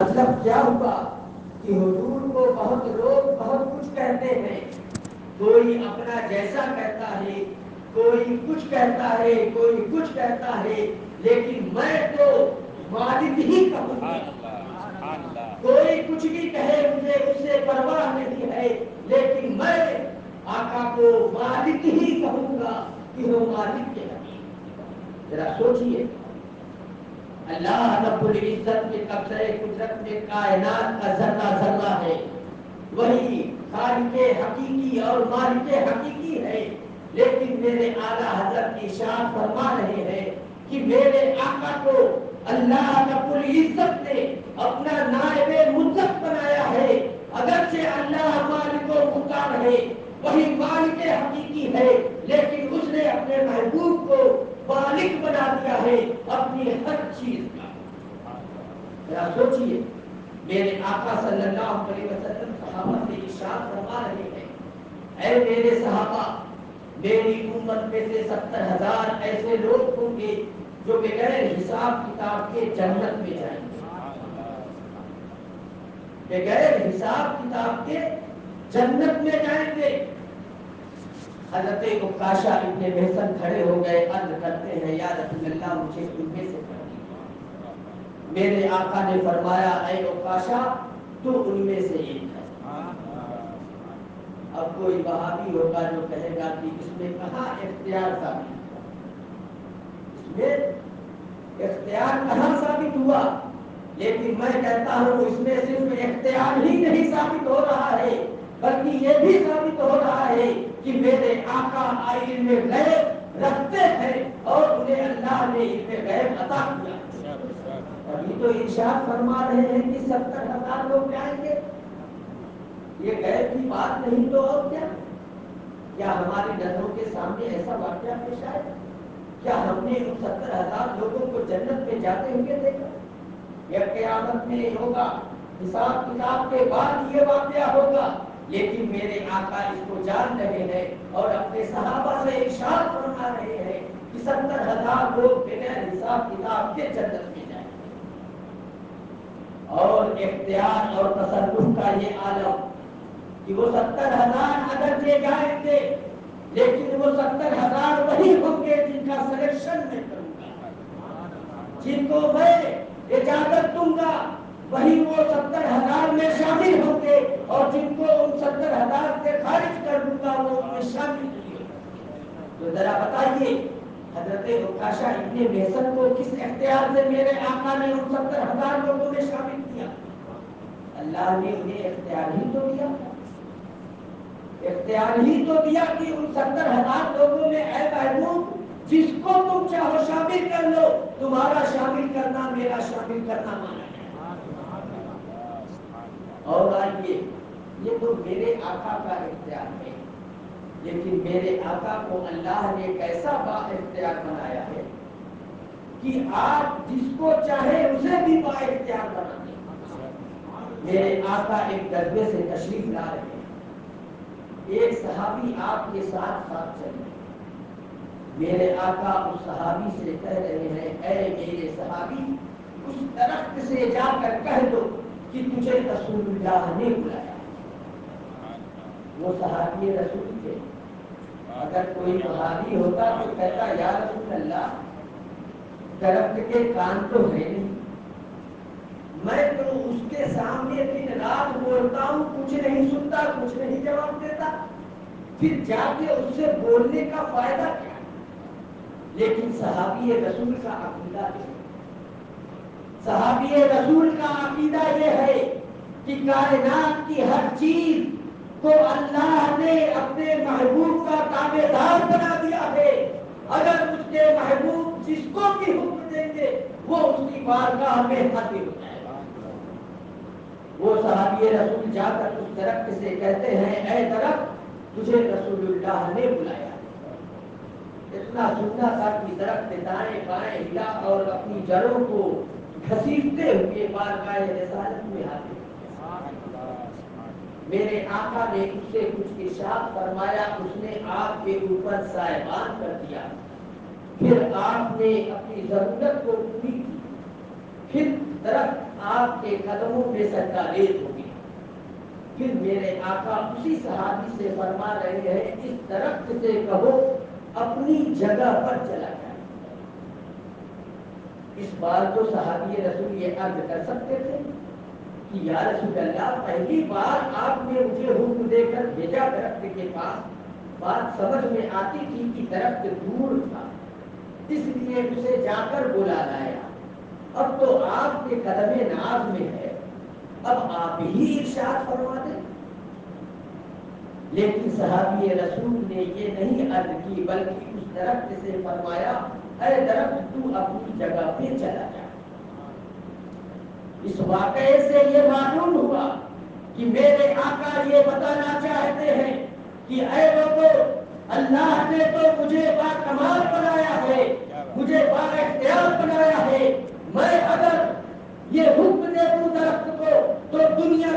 مطلب کیا ہوا کہ حضور کو بہت لوگ بہت کچھ کہتے ہیں، کوئی اپنا جیسا کہتا ہے، کوئی کچھ کہتا ہے، کوئی کچھ کہتا ہے، لیکن میں تو مالک ہی کہوں گا۔ کوئی کچھ بھی کہے مجھے اس سے پرواہ نہیں ہے، لیکن میں آقا کو مالک ہی کہوں گا کہ وہ مالک کے حقیقت۔ ذرا سوچئے، اللہ رب العزت کے قبضۂ قدرت میں کائنات کا ذرہ ذرہ ہے، وہی خالق حقیقی اور مالک حقیقی ہے، لیکن میرے اعلیٰ حضرت ارشاد فرما رہے ہیں کہ میرے آقا کو اللہ رب العزت نے اپنا نائب مطلق بنایا ہے۔ اگرچہ اللہ مالک و مختار ہے، وہی مالک حقیقی ہے، لیکن اس نے اپنے محبوب کو مالک بنا دیا ہے اپنی ہر چیز کا۔ ذرا سوچئے، میرے آقا صلی اللہ علیہ وسلم صحابہ سے ارشاد فرما رہے ہیں، اے میرے صحابہ، میری امت میں سے 70,000 ایسے لوگ ہوں گے جو بغیر حساب کتاب کے جنت میں جائیں گے، بغیر حساب کتاب کے جنت میں جائیں گے۔ حضرت عکاشہ ابن محصن کھڑے ہو گئے، عرض کرتے ہیں یا رسول اللہ مجھے ان میں سے کر دیجیے۔ میرے آقا نے فرمایا اے عکاشہ تو ان میں سے ایک ہے۔ اب کوئی وہابی ہوگا جو کہے گا کہ اس میں کہاں اختیار ثابت ہوا، اس میں اختیار کہاں ثابت ہوا؟ لیکن میں کہتا ہوں اس میں صرف اختیار ہی نہیں ثابت ہو رہا ہے، بلکہ یہ بھی ثابت ہو رہا ہے کہ میرے آقا علم غیب رکھتے ہیں اور انہیں اللہ نے علم غیب عطا کیا۔ ابھی تو ارشاد فرما رہے ہیں کہ 70,000 لوگ جائیں گے، یہ غیب کی بات نہیں تو اور کیا؟ کیا ہماری نظروں کے سامنے ایسا واقعہ پیش آئے؟ کیا ہم نے ان 70,000 لوگوں کو جنت میں جاتے ہوئے دیکھا؟ یا قیامت میں ہوگا، حساب کتاب کے بعد یہ واقعہ ہوگا؟ لیکن میرے آقا اس کو جان رہے ہیں اور اپنے صحابہ سے ارشاد فرما رہے ہیں کہ 70,000 لوگ بغیر حساب کتاب کے جنت میں جائیں گے۔ اور اختیار اور تصرف کا یہ عالم کہ وہ 70,000 اگر لے جائیں گے، لیکن وہ 70,000 وہی ہوں گے جن کا سلیکشن میں کروں گا، جن کو میں اجازت دوں گا، وہی وہ 70,000 میں شامل ہوں گے، اور جن کو ان 70,000 سے خارج کر دوں گا وہ ان میں شامل نہیں ہوں۔ تو ذرا بتائیے حضرت عکاشہ ابن محصن کو کس اختیار سے میرے آقا نے ان 70,000 لوگوں میں شامل کیا؟ اللہ نے انہیں اختیار ہی تو دیا، اختیار ہی تو دیا کہ ان 70,000 لوگوں میں اے محبوب جس کو تم چاہو شامل کر لو، تمہارا شامل کرنا میرا شامل کرنا مانا ہے۔ اور آئیے، یہ تو میرے آقا کا اختیار ہے، لیکن میرے آقا کو اللہ نے کیسا با اختیار بنایا ہے کہ آپ جس کو چاہے اسے بھی با اختیار بنا دیں۔ میرے آقا ایک جذبے سے تشریف لا رہے ہیں، ایک صحابی آپ کے ساتھ ساتھ چل رہے ہیں، میرے آقا اس صحابی سے کہہ رہے ہیں اے میرے صحابی اس درخت سے جا کر کہہ دو کہ تجھے رسول اللہ نے بلایا۔ وہ صحابی رسول تھے، اگر کوئی صحابی ہوتا تو کہتا یا رسول اللہ درخت کے کان تو ہے نہیں، میں تو اس کے سامنے دن رات بولتا ہوں، کچھ نہیں سنتا، کچھ نہیں جواب دیتا، پھر جا کے اس سے بولنے کا فائدہ کیا؟ لیکن صحابی رسول کا عقیدہ ہے، صحابی رسول کا عقیدہ یہ ہے کہ کائنات کی ہر چیز کو اللہ نے اپنے محبوب کا تابع دار بنا دیا ہے، اگر اس کے محبوب جس کو بھی حکم دیں گے وہ اس کی بارگاہ میں حاضر ہو جائے گا۔ وہ صحابی رسول جا کر اس درخت سے کہتے ہیں اے درخت تجھے رسول اللہ نے بلایا۔ اتنا سننا تھا کہ درخت دائیں بائیں ہلا اور اپنی جڑوں کو گھسیٹتے ہوئے بارگاہ رسالت میں حاضر۔ میرے آقا نے اس سے کچھ ارشاد فرمایا، اس نے آپ کے اوپر سائبان کر دیا، پھر آپ نے اپنی ضرورت کو پوری کی، پھر درخت آپ کے قدموں میں سجدہ ریز ہوگی۔ پھر میرے آقا اسی صحابی سے فرما رہے ہیں اس درخت سے کہو اپنی جگہ پر چلا جائے۔ اس بار تو صحابی رسول یہ عرض کر سکتے تھے کہ یا رسول اللہ پہلی بار آپ نے مجھے حکم دے کر بھیجا درخت کے پاس، بات سمجھ میں آتی تھی کہ درخت دور تھا، اس لیے اسے جا کر بلا لایا۔ اب تو آپ کے قدم ناز میں ہے، اب آپ ہی ارشاد فرما دیں۔ لیکن صحابی رسول نے یہ نہیں عرض کی، بلکہ اس درخت سے فرمایا اے درخت تو اپنی جگہ پہ چلا جا۔ اس واقعے سے یہ معلوم ہوا کہ میرے آقا یہ بتانا چاہتے ہیں کہ اے لوگو، اللہ نے تو مجھے با کمال بنایا ہے، مجھے با اختیار بنایا ہے، میں اگر یہ حکم دے دوں درخت کو تو دنیا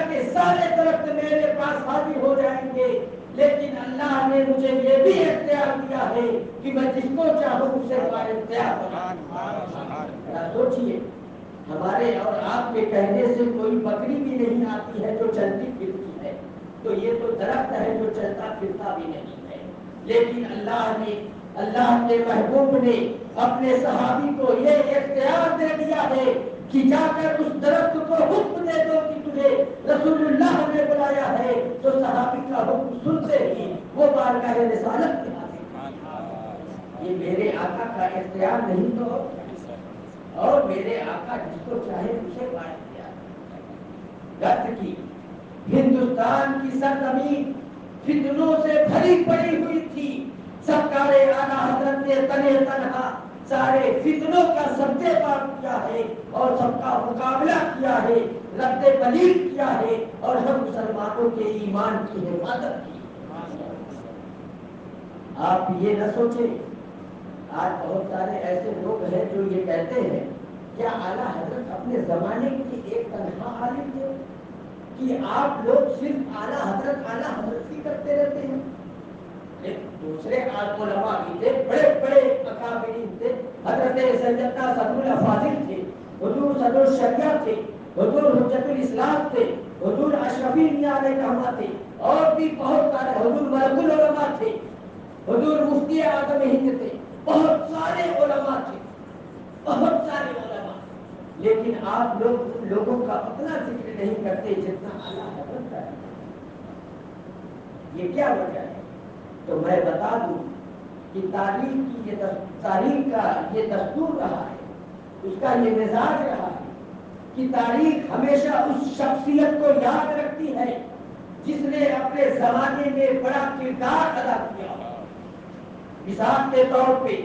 کے سارے درخت میرے پاس حاضر ہو جائیں گے، لیکن اللہ نے مجھے یہ بھی اختیار دیا ہے کہ میں جس کو چاہوں اسے با اختیار بنا۔ سوچئے ہمارے اور آپ کے کہنے سے کوئی بکری بھی نہیں آتی ہے جو چلتی پھرتی ہے، تو یہ تو درخت ہے جو چلتا پھرتا بھی نہیں ہے، لیکن اللہ کے محبوب نے اپنے صحابی کو یہ اختیار دے دیا ہے کہ جا کر اس درخت کو حکم دے دو کہ تجھے رسول اللہ نے بلایا ہے، تو صحابی کا حکم سنتے ہی وہ بارگاہ رسالت میں حاضر۔ یہ میرے آقا کا اختیار نہیں تو اور میرے آقا جس کو چاہے اسے بانٹ دیا۔ گرد کی ہندوستان کی سرزمین فتنوں سے بھری پڑی ہوئی تھی، سرکار اعلیٰ حضرت نے تنے تنہا سارے فتنوں کا سبزے پار کیا ہے اور سب کا مقابلہ کیا ہے، رد بلیغ کیا ہے اور ہم مسلمانوں کے ایمان کی حفاظت کی۔ آپ یہ نہ سوچیں، آج بہت سارے ایسے لوگ ہیں جو یہ کہتے ہیں کیا اعلیٰ حضرت اپنے زمانے کے ایک تنہا عالم تھے کہ آپ لوگ صرف اعلیٰ حضرت ہی کرتے رہتے ہیں؟ دوسرے علماء بھی تھے، بڑے بڑے اکابرین تھے، حضرت سیدنا صدر الافاضل تھے، حضور صدر الشریعہ تھے، حضور حجت الاسلام تھے، حضور اشرفی میاں علیہ رحمہ تھے، اور بھی بہت سارے، حضور ملک العلماء تھے، حضور مفتی اعظم ہند تھے، بہت سارے علماء تھے، بہت سارے علماء، لیکن آپ لوگ ان لوگوں کا اتنا ذکر نہیں کرتے جتنا اعلیٰ حضرت کا ہے۔ یہ کیا وجہ ہے؟ تو میں بتا دوں کہ تاریخ کا یہ دستور رہا ہے، اس کا یہ مزاج رہا ہے کہ تاریخ ہمیشہ اس شخصیت کو یاد رکھتی ہے جس نے اپنے زمانے میں بڑا کردار ادا کیا۔ مثال کے طور پہ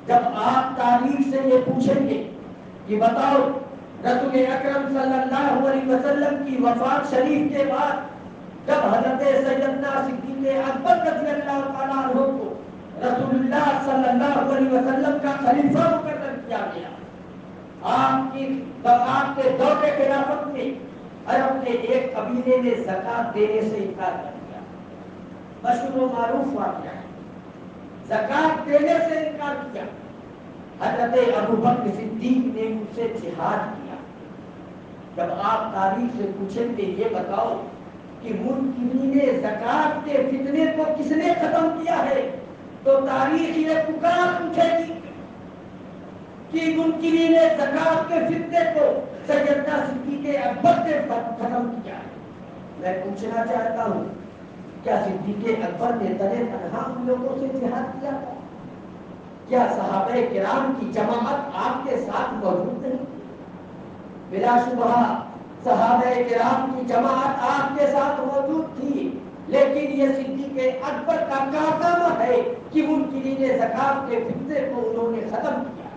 جب آپ تاریخ سے یہ پوچھیں گے کہ بتاؤ رسول اکرم صلی اللہ علیہ وسلم کی وفات شریف کے بعد جب حضرت سیدنا صدیق اکبر رضی اللہ تعالیٰ عنہ کو رسول اللہ صلی اللہ علیہ وسلم کا خلیفہ مقرر کیا گیا، آپ کے دور خلافت میں عرب کے ایک قبیلے نے زکات دینے سے انکار کر دیا، مشہور و معروف واقعہ ہے، زکات دینے سے انکار کیا۔ حضرت ابو بکر صدیق نے ان سے جہاد کیا۔ جب آپ تاریخ سے پوچھیں گے یہ بتاؤ کہ منکرین زکات کے فتنے کو کس نے ختم کیا ہے، تو تاریخ یہ پکار اٹھے گی کہ منکرین زکات کے فتنے کو سیدنا صدیق اکبر نے ختم کیا ہے۔ میں پوچھنا چاہتا ہوں کیا صدیق اکبر نے تنے تنہا ان لوگوں سے جہاد کیا تھا؟ کیا صحابہ کرام کی جماعت آپ کے ساتھ موجود نہیں؟ بلا شبہ صحابہ کرام کی جماعت آپ کے ساتھ موجود تھی، لیکن یہ صدیق اکبر کا کارنامہ ہے کہ منکرین زکات کے فتنے کو انہوں نے ختم کیا۔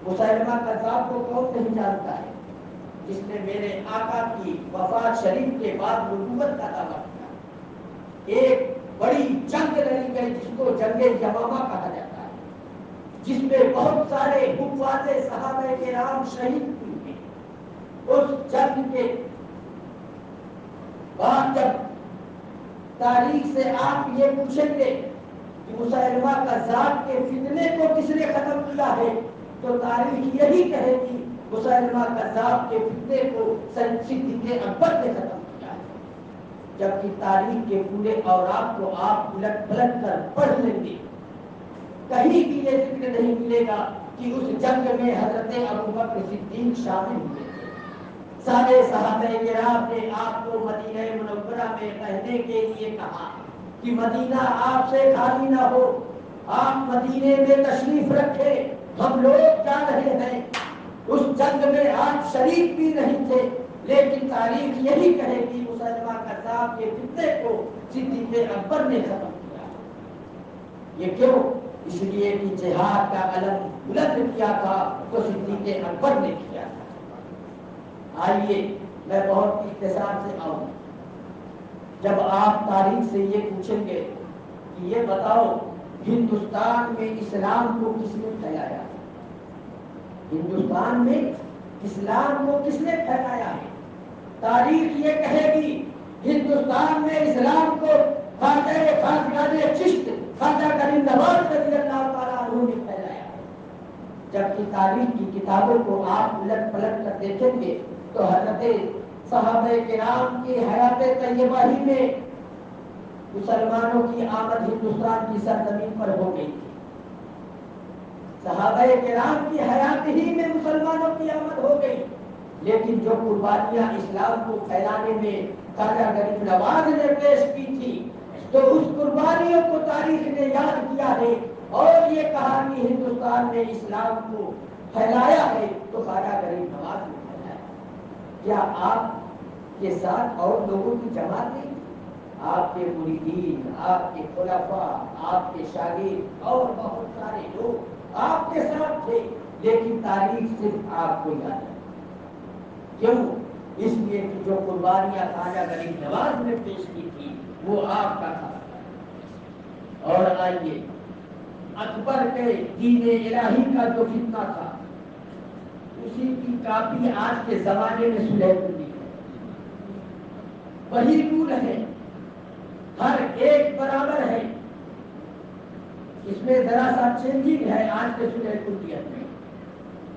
مسلمہ کذاب کو کون نہیں جانتا ہے جس نے میرے آقا کی وفات شریف کے بعد نبوت کا دعویٰ کیا۔ ایک بڑی جنگ لڑی گئی جس کو جنگ یمامہ کہا جاتا ہے، جس میں بہت سارے حفاظ صحابہ کرام شہید ہوئے۔ اس جنگ کے بعد جب تاریخ سے آپ یہ پوچھیں گے کہ مسلمہ کذاب کے فتنے کو کس نے ختم کیا ہے، تو تاریخ یہی کہے گی مسلمہ کذاب کے فتنے کو صدیق اکبر نے ختم کیا ہے. جبکہ تاریخ کے پورے اوراق کو آپ الٹ پلٹ کر پڑھ لیں گے، کہیں بھی یہ ذکر نہیں ملے گا کہ اس جنگ میں حضرت ابوبکر صدیق شامل ہوئے تھے. سارے صحابہ کرام نے آپ کو مدینہ منورہ میں رہنے کے لیے کہا کہ مدینہ آپ سے خالی نہ ہو، آپ مدینے میں تشریف رکھیں، ہم لوگ جا رہے ہیں. اس جنگ میں آپ شریک بھی نہیں تھے، لیکن تاریخ یہی کہے گی مسلمہ کذاب کے فتنے کو صدیق اکبر نے ختم کیا. یہ کیوں؟ اس لیے کہ جہاد کا علم بلند کیا تھا تو صدیق اکبر نے کیا تھا. آئیے میں بہت اختصار سے آؤں. جب آپ تاریخ سے یہ پوچھیں گے کہ یہ بتاؤ ہندوستان میں اسلام کو کس نے پھیلایا، ہندوستان میں اسلام کو کس نے پھیلایا ہے، تاریخ یہ کہے گی ہندوستان میں اسلام کو خواجہ چشت خواجہ کریم نواز رضی اللہ تعالیٰ عنہ نے پھیلایا. جبکہ تاریخ کی کتابوں کو آپ الٹ پلٹ کر دیکھیں گے تو حضرت صحابہ کرام کی حیات طیبہ ہی میں مسلمانوں کی آمد ہندوستان کی سرزمین پر ہو گئی تھی. صحابہ کرام کی حیات ہی میں مسلمانوں کی آمد ہو گئی، لیکن جو قربانیاں اسلام کو پھیلانے میں خواجہ غریب نواز نے پیش کی تھی تو اس قربانیوں کو تاریخ نے یاد کیا ہے اور یہ کہا کہ ہندوستان نے اسلام کو پھیلایا ہے تو خواجہ غریب نواز نے پھیلایا. کیا آپ کے ساتھ اور لوگوں کی جماعت نہیں؟ آپ کے مریدین، آپ کے خلفاء، آپ کے شاگرد اور بہت سارے لوگ آپ کے ساتھ تھے، لیکن تاریخ صرف آپ کو یاد ہے. کیوں؟ اس لیے کہ جو قربانیاں خواجہ غریب نواز نے پیش کی تھی وہ آپ کا تھا. اور آئیے اکبر کے دین الہی کا جو فتنہ تھا اسی کی کاپی آج کے زمانے میں صلح ہے. وہی رول ہے، ہر ایک برابر ہے. اس میں ذرا سا چینجنگ ہے آج کے صلح میں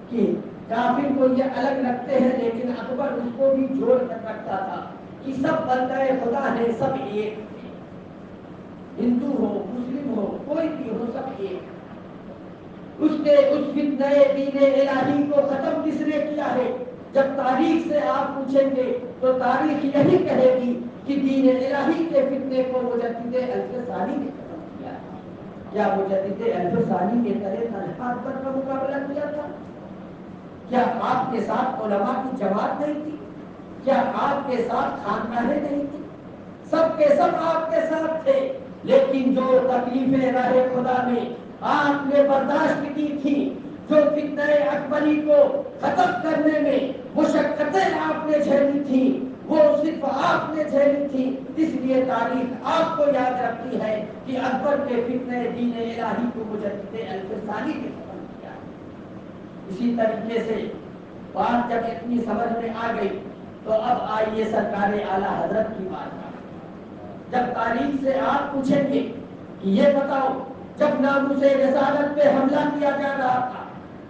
کہ کافر کو یہ الگ رکھتے ہیں، لیکن اکبر اس کو بھی جوڑ کر رکھتا تھا کہ سب بندے خدا ہیں، سب ایک ہیں، ہندو ہو مسلم ہو کوئی بھی ہو سب ایک. اس نے اس فتنہ دین الہی کو ختم کس نے کیا ہے؟ جب تاریخ سے آپ پوچھیں گے تو تاریخ یہی کہے گی کہ دین الہی کے فتنے کو مجدد الف ثانی نے ختم کیا ہے. کیا مجدد الف ثانی کے طرح تنہا اکبر کا مقابلہ کیا تھا؟ کیا آپ کے ساتھ علماء کی جماعت نہیں تھی؟ کیا آپ کے ساتھ خانقاہیں نہیں تھی؟ سب کے سب آپ کے ساتھ تھے، لیکن جو تکلیفیں راہ خدا میں آپ نے برداشت کی تھی، جو فتنہ اکبری کو ختم کرنے میں مشقتیں آپ نے جھیلی تھی وہ صرف آپ نے جھیلی تھی. اس لیے تاریخ آپ کو یاد رکھتی ہے کہ اکبر کے فتنہ دین الہی کو مجدد الف ثانی نے ختم کیا. اسی طریقے سے بات جب اتنی سمجھ میں آ گئی تو اب آئیے سرکار اعلیٰ حضرت کی بات. جب تاریخ سے آپ پوچھیں گے کہ یہ بتاؤ جب ناموس رسالت پہ حملہ کیا جا رہا تھا،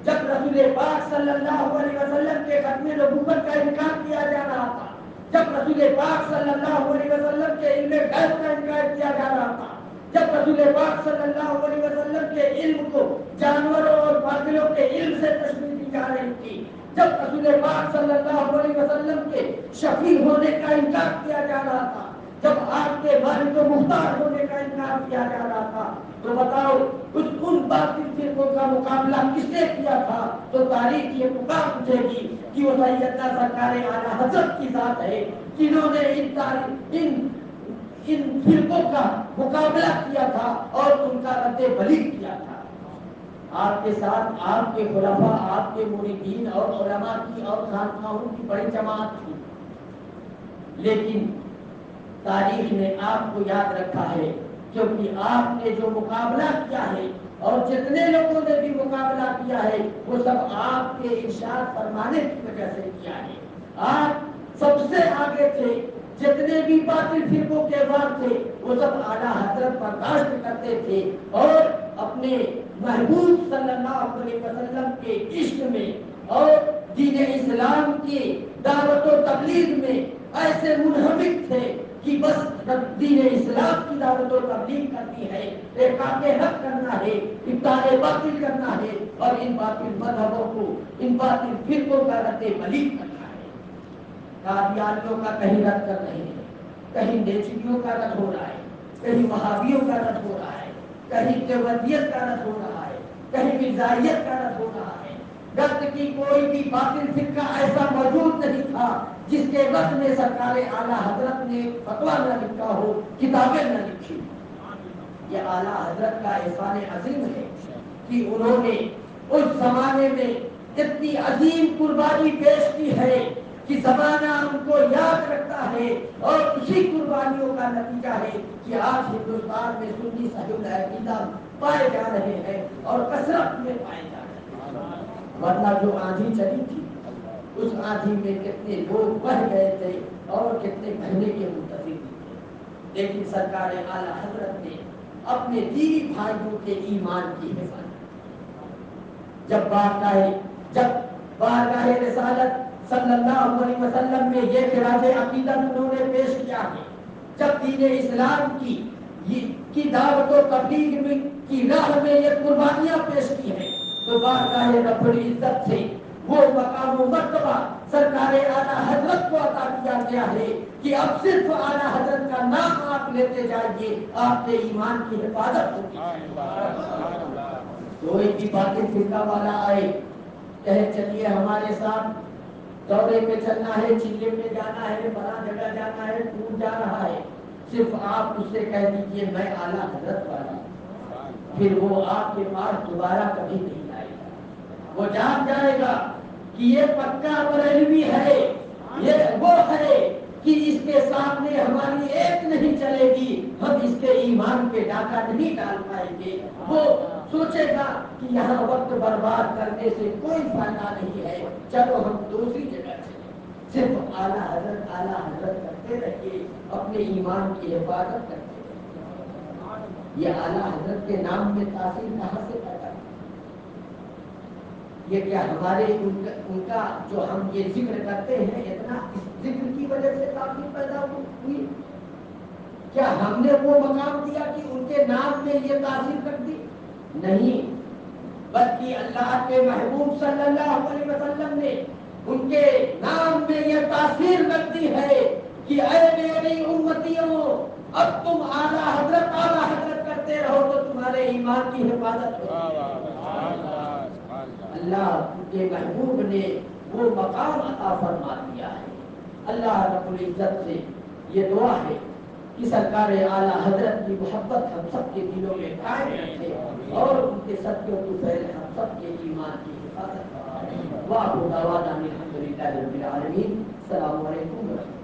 جب رسول پاک صلی اللہ علیہ وسلم کے ختم نبوت کا انکار کیا جا رہا تھا، جب رسول پاک صلی اللہ علیہ وسلم کے علم غیب کا انکار کیا جا رہا تھا، جب رسول پاک صلی اللہ علیہ وسلم کے علم کو جانوروں اور باطلوں کے علم سے تشبیہ دی جا رہی تھی، جب رسول پاک صلی اللہ علیہ وسلم کے شفیع ہونے کا انکار کیا جا رہا تھا، جب آپ کے والد و مختار ہونے کا انکار کیا جا رہا تھا، تو بتاؤ ان باطل فرقوں کا مقابلہ کس نے کیا تھا؟ تو تاریخ یہ پکار پوچھے گی کہ وہ سیدنا سرکار اعلیٰ حضرت کی ذات ہے جنہوں نے ان فرقوں کا مقابلہ کیا تھا اور ان کا رد بلی کیا تھا. آپ کے ساتھ آپ کے خلفاء، آپ کے مریدین اور علماء کی اور خانقاہوں کی بڑی جماعت تھی، لیکن تاریخ نے آپ کو یاد رکھا ہے کیونکہ آپ نے جو مقابلہ کیا ہے اور جتنے لوگوں نے بھی مقابلہ کیا ہے وہ سب آپ کے ارشاد فرمانے کی وجہ سے کیا ہے. آپ سب سے آگے تھے، جتنے بھی باطل فرقوں کے بعد تھے وہ سب اعلیٰ حضرت برداشت کرتے تھے اور اپنے محبوب صلی اللہ علیہ وسلم کے عشق میں اور دین اسلام کی دعوت و تبلیغ میں ایسے منہمک تھے کہ بس دین اسلام کی دعوت و تبلیغ کرنی ہے، احقاق حق کرنا ہے، ابطال باطل کرنا ہے، اور ان باطل مذہبوں کو، ان باطل فرقوں کا رد عمل کرنا ہے۔ قادیانیوں کا کہیں رد کر رہے ہیں، کہیں نیچریوں کا رد ہو رہا ہے، کہیں وہابیوں کا رد ہو رہا ہے، کہیں دیوبندیت کا رد ہو رہا ہے، کہیں مرزائیت کا رد ہو رہا ہے۔ رد کی کوئی بھی باطل فرقہ ایسا موجود نہیں تھا جس کے رد میں سرکار اعلیٰ حضرت نے فتویٰ نہ لکھا ہو، کتابیں نہ لکھی۔ یہ اعلیٰ حضرت کا احسان عظیم ہے کہ انہوں نے اس زمانے میں اتنی عظیم قربانی پیش کی ہے کہ زمانہ ان کو یاد رکھتا ہے، اور اسی قربانیوں کا نتیجہ ہے کہ آج ہندوستان میں سنی صحیح العقیدہ پائے جا رہے ہیں اور کثرت میں پائے جا رہے ہیں۔ ورنہ جو آندھی چلی تھی اس آندھی میں کتنے لوگ بہ گئے تھے اور کتنے بہنے کے منتظر تھے، لیکن سرکار اعلیٰ حضرت نے اپنے دینی بھائیوں کے ایمان کی حفاظت، جب بارگاہ رسالت صلی اللہ علیہ وسلم میں یہ خراج عقیدت انہوں نے پیش کیا ہے، جب دین اسلام کی دعوت و تبلیغ کی راہ میں یہ قربانیاں پیش کی ہیں، تو بارگاہ رب العزت سے وہ مقام و مرتبہ سرکار اعلیٰ حضرت کو عطا کیا گیا ہے کہ اب صرف اعلیٰ حضرت کا نام آپ لیتے جائیے، آپ کے ایمان کی حفاظت ہوگی۔ کوئی بھی باطل فرقہ والا آئے کہے چلیے ہمارے ساتھ دورے پہ چلنا ہے، چلے پہ جانا ہے، فلاں جگہ جانا ہے، ٹور جا رہا ہے، صرف آپ اس سے کہہ دیجئے میں اعلیٰ حضرت والا ہوں، پھر وہ آپ کے پاس دوبارہ کبھی نہیں آئے گا۔ وہ جان جائے گا کہ یہ پکا بریلوی ہے، یہ وہ ہے کہ اس کے سامنے ہماری ایک نہیں چلے گی، ہم اس کے ایمان پہ ڈاکہ نہیں ڈال پائیں گے۔ وہ سوچے گا کہ یہاں وقت برباد کرنے سے کوئی فائدہ نہیں ہے، چلو ہم دوسری جگہ چلیں۔ صرف اعلیٰ حضرت کرتے رہیے، اپنے ایمان کی حفاظت کرتے رہیے۔ یہ اعلیٰ حضرت کے نام میں تاثیر کہاں سے پیدا ہوئی؟ یہ کیا ہمارے ان کا جو ہم یہ ذکر کرتے ہیں اتنا اس ذکر کی وجہ سے تاثیر پیدا ہوئی؟ کیا ہم نے وہ مقام دیا کہ ان کے نام میں یہ تاثیر کر دی؟ نہیں، بلکہ اللہ کے محبوب صلی اللہ علیہ وسلم نے ان کے نام میں یہ تاثیر رکھ دی ہے کہ اے میری امتیوں، اب تم اعلیٰ حضرت کرتے رہو تو تمہارے ایمان کی حفاظت ہوگی۔ اللہ کے محبوب نے وہ مقام عطا فرما دیا ہے۔ اللہ رب العزت سے یہ دعا ہے کہ سرکار اعلیٰ حضرت کی محبت ہم سب کے دلوں میں قائم رکھے اور ان کے صدقے و فضل ہم سب کے ایمان کی حفاظت کرے۔ وآخر دعوانا الحمد للہ رب العالمین۔ السلام علیکم ورحمۃ اللہ۔